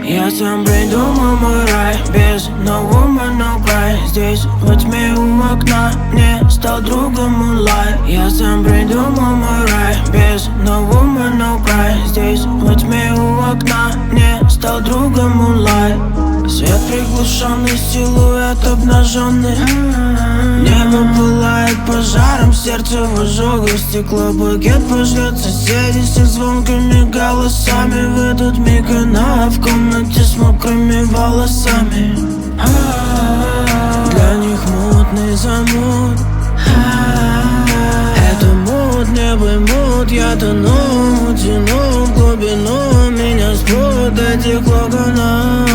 Я сам придумал мой рай, без no woman, no cry. Здесь во тьме у окна мне стал другом Moonlight. Я сам придумал мой рай, без no woman, no cry. Здесь во тьме у окна мне стал другом Moonlight. Свет приглушенный, силуэт обнаженный. Небо пылает пожаром, сердце в ожогах. Стекло букет пошлет соседи с их звонкими голосами. В этот миг она в комнате с мокрыми волосами. Для них мутный замут. Это мут, не поймут. Я тону, тяну в глубину. Меня спрут этих локонов.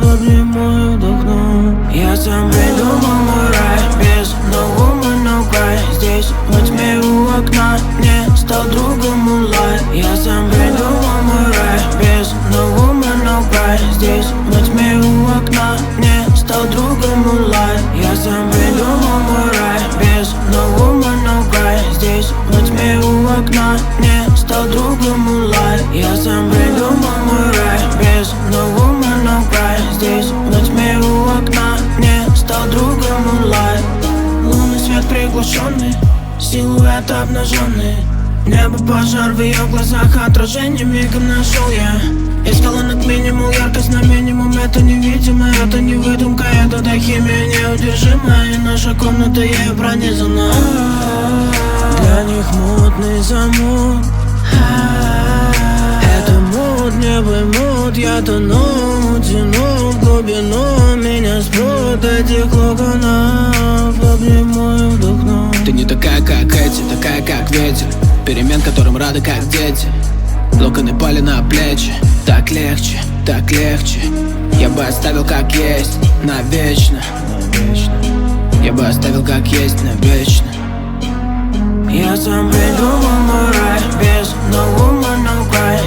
Обниму и вдохну. Я сам придумал мой рай, без no woman, no cry. Здесь во тьме у окна мне стал другом Moonlight. Я сам придумал мой рай, без no woman, no cry. Здесь во тьме у окна мне стал другом Moonlight. Я сам придумал мой рай, без no woman, no cry. Здесь во тьме у окна мне стал другом Moonlight. Я сам придумал мой рай, без no woman, no cry. Здесь во тьме у окна мне стал другом Moonlight. Лунный свет приглушенный, силуэт обнаженный. Небо пожар, в ее глазах отражение мигом нашел я. Искала над минимум, яркость на минимум. Это невидимо, это не выдумка, это да химия неудержимая. И наша комната ею пронизана. Для них мутный замут. Это мут, не поймут. Я тону, тяну в глубину. Меня спрут этих локонов. Обниму и вдохну. Ты не такая, как эти, такая, как ветер. Перемен, которым рады, как дети. Локоны пали на плечи. Так легче, так легче. Я бы оставил как есть, навечно. Я бы оставил как есть, навечно. Я сам придумал мой рай, без no woman, no cry.